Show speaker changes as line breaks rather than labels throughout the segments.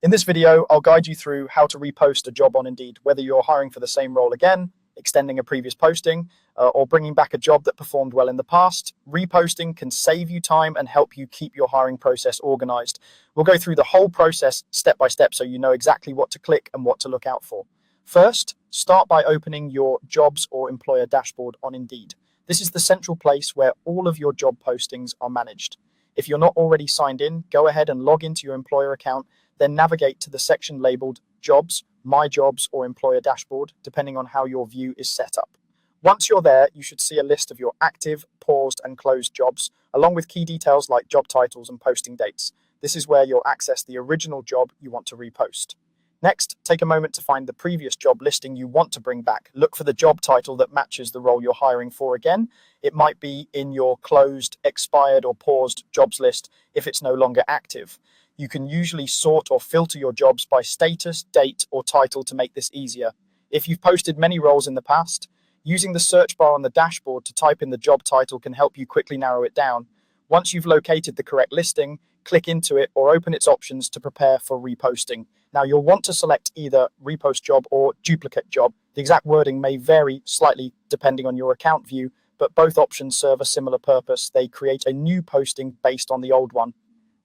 In this video, I'll guide you through how to repost a job on Indeed, whether you're hiring for the same role again, extending a previous posting, or bringing back a job that performed well in the past. Reposting can save you time and help you keep your hiring process organized. We'll go through the whole process step by step so you know exactly what to click and what to look out for. First, start by opening your jobs or employer dashboard on Indeed. This is the central place where all of your job postings are managed. If you're not already signed in, go ahead and log into your employer account, then navigate to the section labeled Jobs, My Jobs, or Employer Dashboard, depending on how your view is set up. Once you're there, you should see a list of your active, paused, and closed jobs, along with key details like job titles and posting dates. This is where you'll access the original job you want to repost. Next, take a moment to find the previous job listing you want to bring back. Look for the job title that matches the role you're hiring for again. It might be in your closed, expired, or paused jobs list if it's no longer active. You can usually sort or filter your jobs by status, date, or title to make this easier. If you've posted many roles in the past, using the search bar on the dashboard to type in the job title can help you quickly narrow it down. Once you've located the correct listing, click into it or open its options to prepare for reposting. Now, you'll want to select either repost job or duplicate job. The exact wording may vary slightly depending on your account view, but both options serve a similar purpose. They create a new posting based on the old one.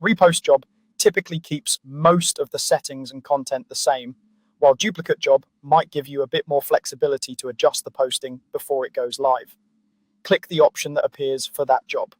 Repost job typically keeps most of the settings and content the same, while duplicate job might give you a bit more flexibility to adjust the posting before it goes live. Click the option that appears for that job.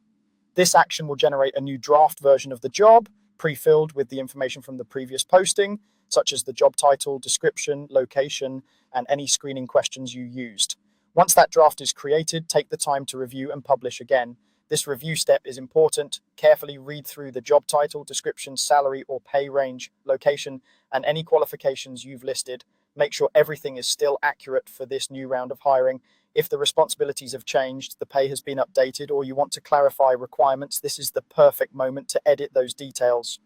This action will generate a new draft version of the job, pre-filled with the information from the previous posting, such as the job title, description, location, and any screening questions you used. Once that draft is created, take the time to review and publish again. This review step is important. Carefully read through the job title, description, salary or pay range, location, and any qualifications you've listed. Make sure everything is still accurate for this new round of hiring. If the responsibilities have changed, the pay has been updated, or you want to clarify requirements, this is the perfect moment to edit those details.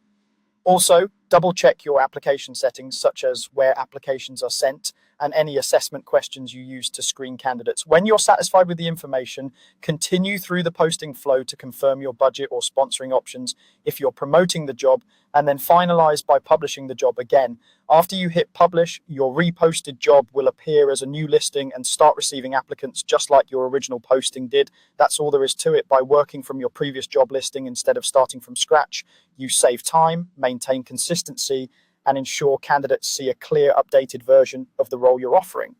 Also, double check your application settings, such as where applications are sent and any assessment questions you use to screen candidates. When you're satisfied with the information, continue through the posting flow to confirm your budget or sponsoring options if you're promoting the job, and then finalize by publishing the job again. After you hit publish, your reposted job will appear as a new listing and start receiving applicants just like your original posting did. That's all there is to it. By working from your previous job listing instead of starting from scratch, you save time, maintain consistency, and ensure candidates see a clear, updated version of the role you're offering.